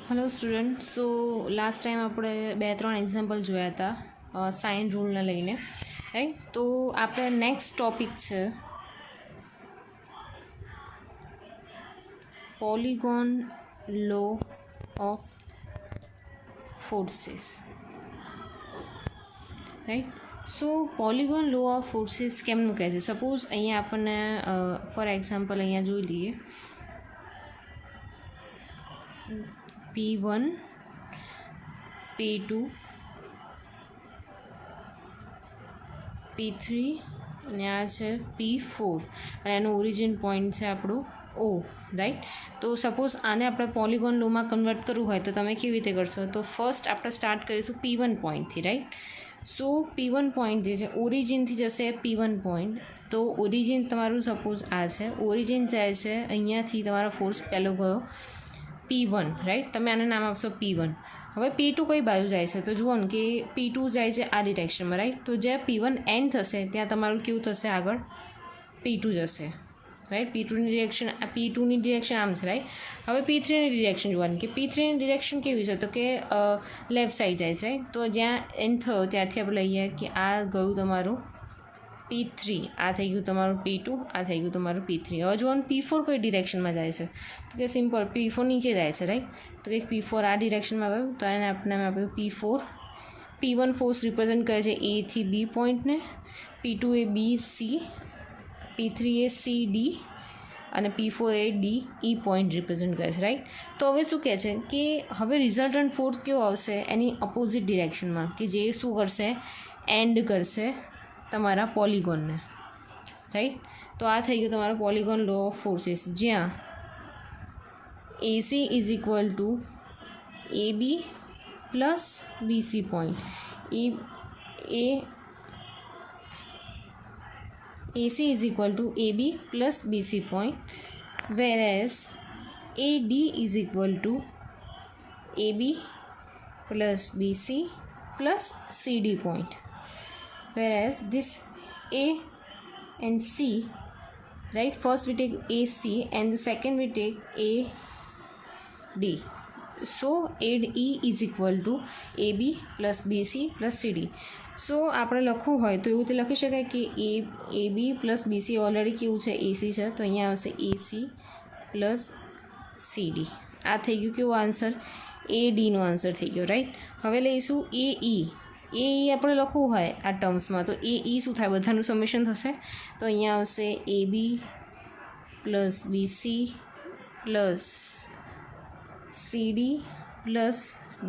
Hello student. So last time આપણે 2-3 example જોયા હતા સાઇન રૂલને લઈને, રાઈટ. તો આપણે નેક્સ્ટ ટોપિક છે polygon law of forces, right. So polygon law of forces કેમનું કહે છે? સપોઝ અહીંયા આપણને ફોર એક્ઝામ્પલ અહીંયા જોઈ લઈએ P1, P2, P3 અને આ છે P4 અને એનું ઓરિજિન પોઈન્ટ છે આપણું O, રાઈટ. તો સપોઝ આને આપણે પોલિગોન લોમાં કન્વર્ટ કરવું હોય તો તમે કેવી રીતે કરશો? તો ફર્સ્ટ આપણે સ્ટાર્ટ કરીશું P1 પોઈન્ટથી, રાઈટ. સો P1 પોઈન્ટ જે છે ઓરિજિનથી જશે P1 પોઈન્ટ. તો ઓરિજિન તમારું સપોઝ આ છે, ઓરિજિન જાય છે અહીંયાથી તમારો ફોર્સ પહેલો ગયો P1, રાઈટ. તમે આને નામ આપશો P1. હવે P2 કઈ બાજુ જાય છે? તો જુઓ ને કે P2 જાય છે આ ડિરેક્શનમાં, રાઈટ. તો જ્યાં P1 એન્ડ થશે ત્યાં તમારું કેવું થશે? આગળ P2 જશે, રાઈટ. P2ની ડિરેક્શન આમ છે, રાઈટ. હવે P3ની ડિરેક્શન જોવાની કે P3ની ડિરેક્શન કેવી છે? તો કે લેફ્ટ સાઈડ જાય છે, રાઈટ. તો જ્યાં એન્ડ થયો ત્યારથી આપણે લઈએ કે આ ગયું તમારું P3, આ થઈ ગયું તમારું P2, આ થઈ ગયું તમારું P3. હવે જોવાનું P4 કઈ ડિરેક્શનમાં જાય છે? તો કે સિમ્પલ P4 નીચે જાય છે, રાઈટ. તો કે P4 આ ડિરેક્શનમાં ગયું તો એને આપણે આપ્યું P4. P1 ફોર્સ રિપ્રેઝેન્ટ કરે છે A થી B પોઈન્ટને, P2 એ B C, P3 એ C D અને P4 એ D E પોઈન્ટ રિપ્રેઝેન્ટ કરે છે, રાઈટ. તો હવે શું કહે છે કે હવે રિઝલ્ટન્ટ ફોર્સ કેવો આવશે? એની અપોઝિટ ડિરેક્શનમાં, કે જે શું કરશે? એન્ડ કરશે તમારા પોલિગોનને, રાઈટ. તો આ થઈ ગયું તમારો પોલિગોન લો ઓફ ફોર્સીસ, જ્યાં AC is equal two AB plus BC point. AC is equal to AB plus BC point, whereas AD is equal to AB plus BC plus CD point, whereas this A and C, right, first we take AC and the second we take AD. So AD is equal to AB plus BC plus CD. સો આપણે લખવું હોય તો એવું તે લખી શકાય કે AB plus BC already કેવું છે? AC છે, તો અહીંયા આવશે AC પ્લસ CD. આ થઈ ગયું કેવું આન્સર? ADનો આન્સર થઈ ગયો, રાઈટ. હવે લઈશું AE. આપણે લખવું હોય આ ટર્મ્સમાં તો AE શું થાય? બધાનું સમેશન થશે. તો અહીંયા આવશે AB plus BC plus CD plus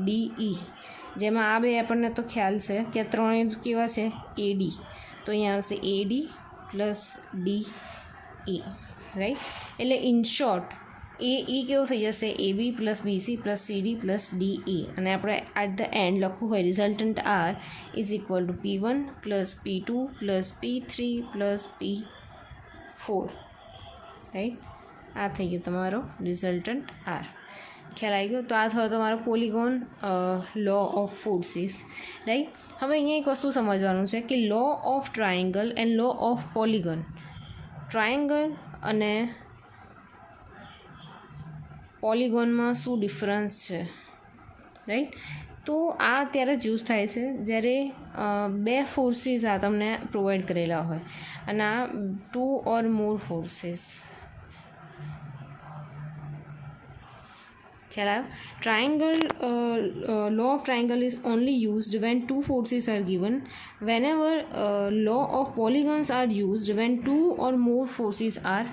DE, જેમાં આ બે આપણને તો ખ્યાલ છે કે આ ત્રણેય કેવા છે? AD. તો અહીંયા આવશે AD પ્લસ DE, રાઈટ. એટલે ઇન શોર્ટ AE કેવું થઈ જશે? AB plus BC plus CD plus DE. અને આપણે એટ ધ એન્ડ લખવું હોય resultant R is equal two P1 plus P2 plus P3 plus P4, right. આ થઈ ગયો તમારો રિઝલ્ટન્ટ R. ખ્યાલ આવી ગયો? તો આ થયો તમારો polygon law of forces, right. હવે અહીંયા એક વસ્તુ સમજવાનું છે કે law of triangle and law of polygon. Triangle અને પોલિગોનમાં શું ડિફરન્સ છે, રાઈટ. તો આ ત્યારે જ યુઝ થાય છે જ્યારે બે ફોર્સીસ આ તમને પ્રોવાઈડ કરેલા હોય અને આ 2 ઓર મોર forces. Triangle law of triangle is only used when two forces are given. Whenever law of polygons are used when 2 or more forces are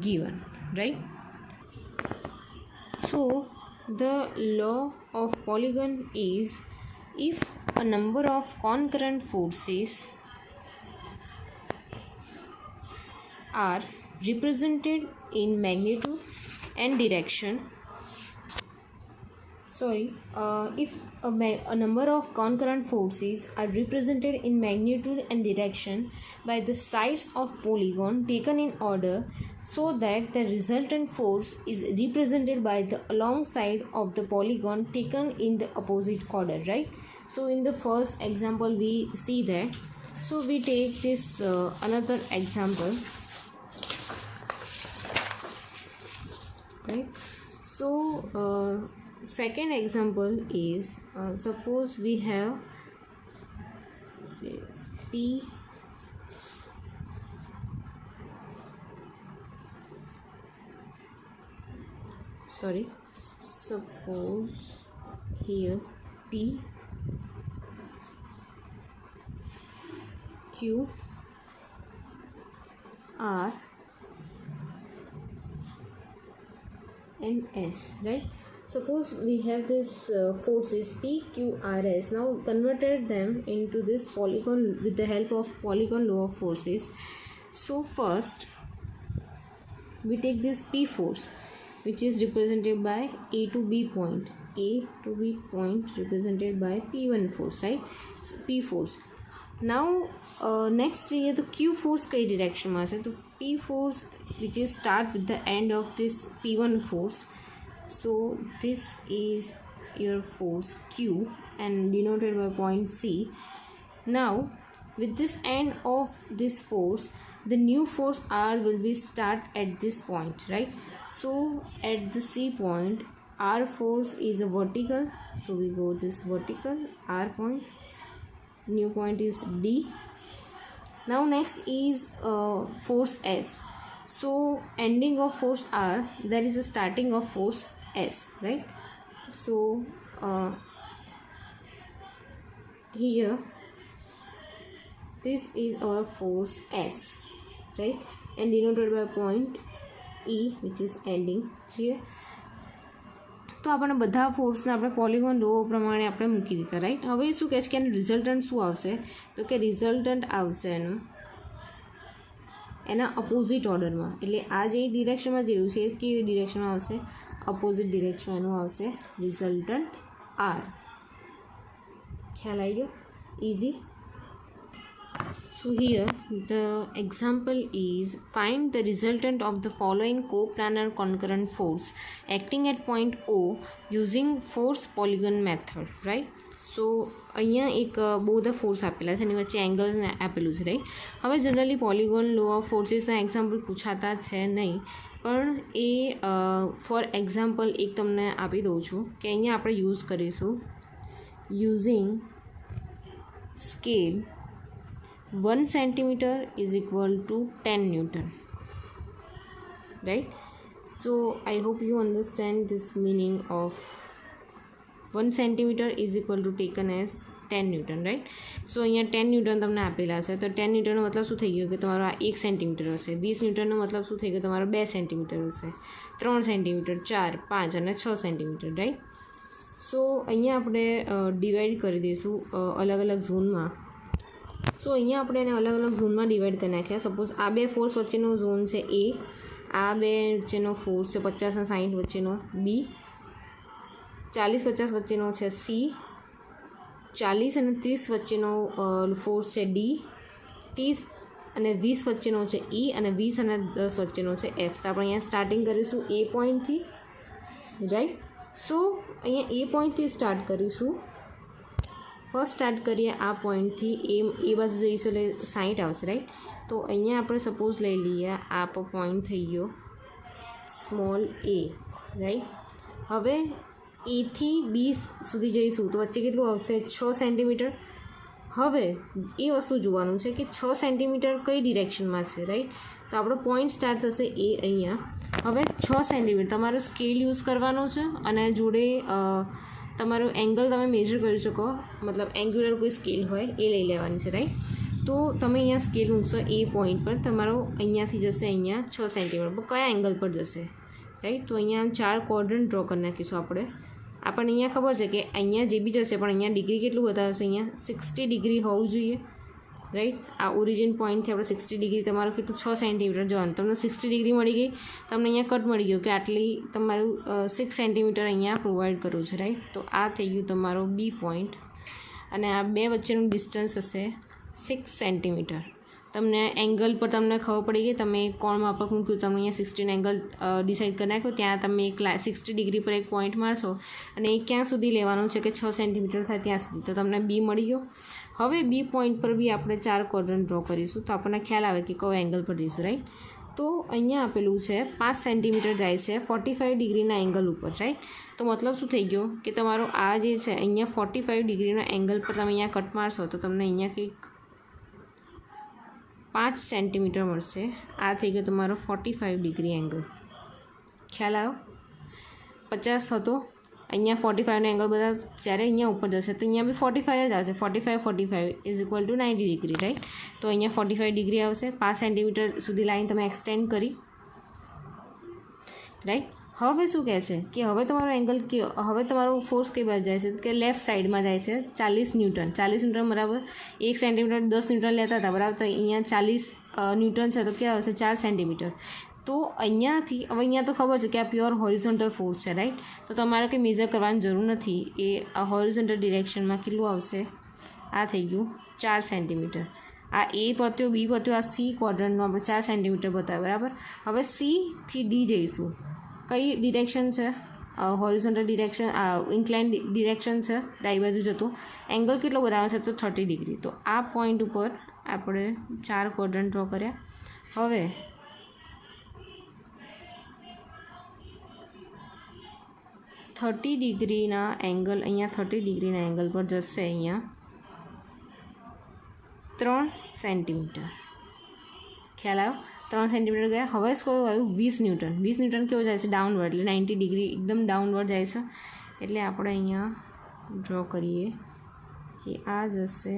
given, right? So the law of polygon is if a number of concurrent forces are represented in magnitude and direction. If a number of concurrent forces are represented in magnitude and direction by the sides of polygon taken in order, so that the resultant force is represented by the along side of the polygon taken in the opposite order, right? So in the first example we see that. So we take this another example, right? So second example is suppose we have this P suppose here P Q R and S, right? Suppose we have this forces P, Q, R, S. Now converted them into this polygon with the help of polygon law of forces. So first we take this P force, which is represented by A to B point. A to B point represented by P1 force, right? So P force. Now next here the Q force kई direction में है तो P force which is start with the end of this P1 force. So this is your force Q and denoted by point C. Now with this end of this force, the new force R will be start at this point, right? So at the C point, R force is a vertical, so we go this vertical R point. New point is D. Now next is force S. So ending of force R, there is a starting of force S, right? So here this is our force S, right? And denoted by point E, which is ending here. તો આપણે બધા ફોર્સને આપણે polygon લો પ્રમાણે આપણે મૂકી દીધા, right? હવે શું કહે છે કે એનું રિઝલ્ટન્ટ શું આવશે? તો કે રિઝલ્ટન્ટ આવશે એના અપોઝિટ ઓર્ડરમાં. એટલે આ જે ડિરેક્શનમાં જેવું છે એ કેવી ડિરેક્શનમાં આવશે? અપોઝિટ ડિરેક્શનમાં એનું આવશે રિઝલ્ટન્ટ આર. ખ્યાલ આવી ગયો? Easy. So here the example is find the resultant of the following coplanar concurrent force acting at point O using force polygon method, right? So અહીંયા એક બહુ બધા ફોર્સ આપેલા છે એની વચ્ચે એંગલ્સ આપેલું છે, રાઈટ? હવે જનરલી પોલિગોન લો ઓફ ફોર્સીસના એક્ઝામ્પલ પૂછાતા છે નહીં, પણ એ ફોર એક્ઝામ્પલ એક તમને આપી દઉં છું કે અહીંયા આપણે યુઝ કરીશું using scale 1 centimeter is equal to 10 Newton, right? So I hope you understand this meaning of 1 centimeter is equal to taken as 10 Newton, right? So અહીંયા 10 ન્યૂટન તમને આપેલા છે તો 10 ન્યૂટનનો મતલબ શું થઈ ગયો કે તમારો આ 1 સેન્ટીમીટર હશે. 20 ન્યૂટનનો મતલબ શું થઈ ગયો? તમારો 2 સેન્ટીમીટર હશે, 3 સેન્ટીમીટર, 4, 5 અને 6 સેન્ટીમીટર, રાઈટ? સો અહીંયા આપણે ડિવાઈડ કરી દઈશું અલગ અલગ ઝોનમાં. સો અહીંયા આપણે એને અલગ અલગ ઝોનમાં ડિવાઈડ કરી નાખ્યા. સપોઝ આ બે ફોર્સ વચ્ચેનો ઝોન છે એ, આ બે વચ્ચેનો ફોર્સ છે 50 અને 60 વચ્ચેનો બી, 40-50 વચ્ચેનો છે સી, 40 અને 30 વચ્ચેનો ફોર્સ છે ડી, 30 અને 20 વચ્ચેનો છે ઈ અને 20 અને 10 વચ્ચેનો છે એફ. તો આપણે અહીંયા સ્ટાર્ટિંગ કરીશું એ પોઈન્ટથી, રાઈટ? સો અહીંયા એ પોઈન્ટથી સ્ટાર્ટ કરીશું. ફર્સ્ટ સ્ટાર્ટ કરીએ આ પોઈન્ટથી, એ બાજુ જઈશું એટલે 60 આવશે, રાઈટ? તો અહીંયા આપણે સપોઝ લઈ લઈએ આ પોઈન્ટ થઈ ગયો સ્મોલ એ, રાઈટ? હવે એથી બી સુધી જઈશું તો વચ્ચે કેટલું આવશે? 6 સેન્ટીમીટર. હવે એ વસ્તુ જોવાનું છે કે 6 સેન્ટીમીટર કઈ ડિરેક્શનમાં છે, રાઈટ? તો આપણો પોઈન્ટ સ્ટાર્ટ થશે એ અહીંયા. હવે 6 સેન્ટીમીટર તમારો સ્કેલ યુઝ કરવાનો છે અને જોડે તમારો એંગલ તમે મેજર કરી શકો, મતલબ એંગ્યુલર કોઈ સ્કેલ હોય એ લઈ લેવાની છે, રાઈટ? તો તમે અહીંયા સ્કેલ મૂકશો એ પોઈન્ટ પર, તમારો અહીંયાથી જશે અહીંયા 6 સેન્ટીમીટર પર કયા એંગલ પર જશે, રાઈટ? તો અહીંયા 4 ક્વોડ્રન્ટ ડ્રો કરી નાખીશું આપણે. આપણને અહીંયા ખબર છે કે અહીંયા જે બી જશે પણ અહીંયા ડિગ્રી કેટલું બતાવશે? અહીંયા 60 ડિગ્રી હોવું જોઈએ, રાઈટ? આ ઓરિજિન પોઈન્ટથી આપણે 60 ડિગ્રી, તમારું કેટલું 6 સેન્ટીમીટર જવાનું, તમને 60 ડિગ્રી મળી ગઈ. તમને અહીંયા કટ મળી ગયો કે આટલી તમારું 6 સેન્ટીમીટર અહીંયા પ્રોવાઈડ કરવું છે, રાઈટ? તો આ થઈ ગયું તમારો બી પોઈન્ટ અને આ બે વચ્ચેનું ડિસ્ટન્સ હશે 6 સેન્ટીમીટર. તમને એંગલ પર તમને ખબર પડી ગઈ, તમે કોણ માપક મૂક્યું, તમે અહીંયા 16 એંગલ ડિસાઇડ કરી નાખ્યો, ત્યાં તમે એક 60 ડિગ્રી પર એક પોઈન્ટ મારશો અને એ ક્યાં સુધી લેવાનું છે કે 6 સેન્ટીમીટર થાય ત્યાં સુધી. તો તમને બી મળી ગયો. હવે બી પોઈન્ટ પર બી આપણે 4 ક્વોડ્રન્ટ ડ્રો કરીશું તો આપણને ખ્યાલ આવે કે કયો એંગલ પર જઈશું, રાઈટ? તો અહીંયા આપેલું છે 5 સેન્ટીમીટર જાય છે 45 ડિગ્રીના એંગલ ઉપર, રાઈટ. તો મતલબ શું થઈ ગયો કે તમારો આ જે છે અહીંયા 45 ડિગ્રીના એંગલ પર તમે અહીંયા કટ મારશો તો તમને અહીંયા કંઈક 5 સેન્ટીમીટર મળશે. આ થઈ ગયો તમારો 45 ડિગ્રી એંગલ. ખ્યાલ આવ્યો? 50 હતો, અહીંયા 45નો એંગલ બધા જ્યારે અહીંયા ઉપર જશે તો અહીંયા બી 45 જ આવશે. 45 is equal two 90 degree, right. તો અહીંયા 45 ડિગ્રી આવશે. 5 સેન્ટીમીટર સુધી લાઈન તમે એક્સટેન્ડ કરી, રાઈટ. હવે શું કહે છે કે હવે તમારો એંગલ હવે તમારો ફોર્સ કઈ બાજુ જાય છે કે લેફ્ટ સાઈડમાં જાય છે. 40 ન્યૂટન. 40 ન્યૂટન બરાબર 1 સેન્ટીમીટર 10 ન્યૂટન લેતા હતા, બરાબર. તો અહીંયા 40 ન્યૂટન છે તો ક્યાં આવશે? 4 સેન્ટીમીટર. તો અહીંયાથી હવે અહીંયા તો ખબર છે કે આ પ્યોર હોરિઝોન્ટલ ફોર્સ છે, રાઈટ. તો તમારે કંઈ મેઝર કરવાની જરૂર નથી. એ આ હોરિઝોન્ટલ ડિરેક્શનમાં કેટલું આવશે? આ થઈ ગયું 4 સેન્ટીમીટર. આ એ પત્યો, બી પત્યો, આ સી ક્વોડ્રન્ટનો આપણે 4 સેન્ટીમીટર બતાવ્યો, બરાબર. હવે સી થી ડી જઈશું. કઈ ડિરેક્શન છે? હોરિઝોન્ટલ ડિરેક્શન, ઇન્ક્લાઇન ડિરેક્શન છે, ડાબી બાજુ જતો. એંગલ કેટલો બનાવે છે? તો 30 ડિગ્રી. તો આ પોઈન્ટ ઉપર આપણે 4 ક્વોડ્રન્ટ ડ્રો કર્યા. હવે 30 ડિગ્રીના એંગલ, અહીંયા 30 ડિગ્રીના એંગલ પર જશે અહીંયા 3 સેન્ટીમીટર. ખ્યાલ આવ્યો? 3 સેન્ટીમીટર ગયા. હવે કયું આવ્યું? 20 ન્યૂટન. 20 ન્યૂટન કેવું જાય છે? ડાઉનવર્ડ, એટલે 90 ડિગ્રી એકદમ ડાઉનવર્ડ જાય છે. એટલે આપણે અહીંયા ડ્રો કરીએ કે આ જશે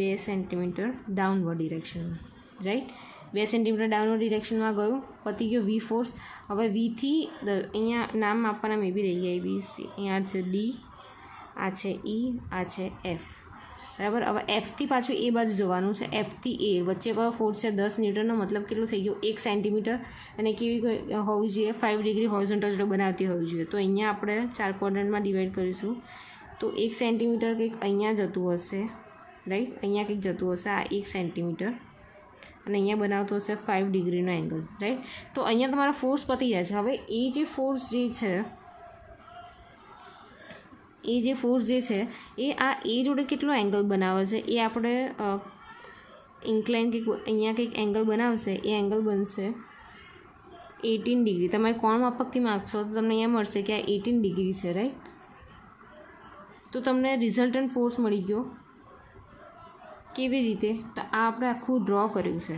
2 સેન્ટીમીટર ડાઉનવર્ડ ડિરેક્શનમાં, રાઈટ. 2 સેન્ટીમીટર ડાઉનવર્ડ ડિરેક્શનમાં ગયું, પતી ગયો વી ફોર્સ. હવે વીથી અહીંયા નામ આપવાના મેં બી રહી ગયા, ABC. અહીંયા છે ડી, આ છે ઈ, આ છે એફ, બરાબર. હવે એફથી પાછું એ બાજુ જવાનું છે. એફથી એ વચ્ચે કયો ફોર્સ છે? 10 ન્યૂટનનો. મતલબ કેટલું થઈ ગયું? 1 સેન્ટીમીટર. અને કેવી હોવી જોઈએ? 5 ડિગ્રી હોરિઝોન્ટલ જોડે બનાવતી હોવી જોઈએ. તો અહીંયા આપણે 4 ક્વોડ્રન્ટમાં ડિવાઈડ કરીશું. તો 1 સેન્ટીમીટર કંઈક અહીંયા જતું હશે, રાઈટ. અહીંયા કંઈક જતું હશે આ 1 સેન્ટીમીટર. અને અહીંયા બનાવતો હશે 5 ડિગ્રીનો એંગલ, રાઈટ. તો અહીંયા તમારા ફોર્સ પતી જાય છે. હવે એ જે ફોર્સ જે છે એ આ એ જોડે કેટલો એંગલ બનાવે છે એ આપણે ઇન્ક્લાઇન કંઈક અહીંયા કંઈક એંગલ બનાવશે. એ એંગલ બનશે 18 ડિગ્રી. તમે કોણ માપકથી માગશો તો તમને અહીંયા મળશે કે આ 18 ડિગ્રી છે, રાઈટ. તો તમને રિઝલ્ટન્ટ ફોર્સ મળી ગયો. કેવી રીતે? તો આ આપણે આખું ડ્રો કર્યું છે.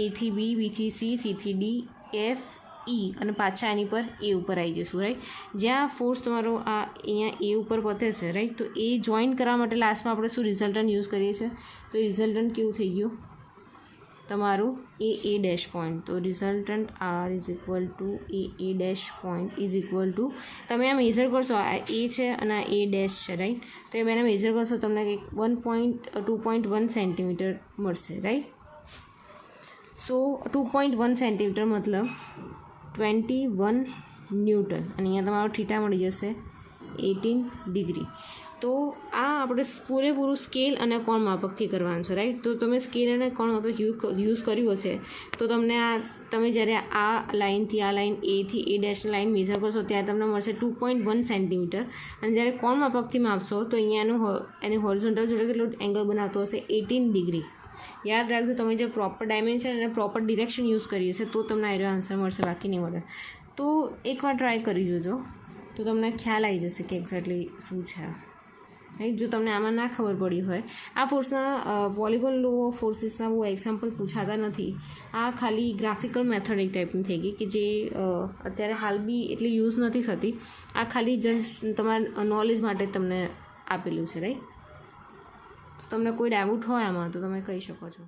એથી બી, બીથી સી, સીથી ડી, એફ, ઈ અને પાછા એની પર એ ઉપર આવી જઈશું, રાઈટ. જ્યાં ફોર્સ તમારો આ અહીંયા એ ઉપર પતે છે, રાઈટ. તો એ જોઈન કરવા માટે લાસ્ટમાં આપણે શું રિઝલ્ટન્ટ યુઝ કરીએ છીએ? તો એ રિઝલ્ટન્ટ કેવું થઈ ગયું તમારું? A dash point. તો resultant R is equal to A dash point is equal to, તમે આ મેઝર કરશો, આ એ છે અને આ એ ડેશ છે, રાઈટ. તો એ બેને મેઝર કરશો તમને કંઈક 2.1 સેન્ટીમીટર મળશે, રાઈટ. સો 2.1 સેન્ટીમીટર મતલબ 21 ન્યૂટન. અને અહીંયા તમારો થીટા મળી જશે 18 ડિગ્રી. તો આ આપણે પૂરેપૂરું સ્કેલ અને કોણ માપકથી કરવાનું છે, રાઈટ. તો તમે સ્કેલ અને કોણ માપક યુઝ કર્યું હશે તો તમને આ તમે જ્યારે આ લાઇનથી આ લાઇન એથી એ ડેશની લાઇન મેઝર કરશો ત્યારે તમને મળશે 2.1 સેન્ટીમીટર. અને જ્યારે કોણ માપકથી માપશો તો અહીંયા એની હોરિઝોન્ટલ જોડે કેટલો એંગલ બનાવતો હશે? 18 ડિગ્રી. યાદ રાખજો, તમે જે પ્રોપર ડાયમેન્શન અને પ્રોપર ડિરેક્શન યુઝ કરી હશે તો તમને આનો આન્સર મળશે, બાકી નહીં મળે. તો એકવાર ટ્રાય કરી જોજો તો તમને ખ્યાલ આવી જશે કે એક્ઝેક્ટલી શું છે, રાઈટ. જો તમને આમાં ના ખબર પડી હોય, આ ફોર્સના પોલિગોન લો ફોર્સીસના બહુ એક્ઝામ્પલ પૂછાતા નથી. આ ખાલી ગ્રાફિકલ મેથડ એક ટાઈપની થઈ ગઈ કે જે અત્યારે હાલ બી એટલી યુઝ નથી થતી. આ ખાલી જસ્ટ તમારા નોલેજ માટે તમને આપેલું છે, રાઈટ. તમને કોઈ ડાઉટ હોય આમાં તો તમે કહી શકો છો.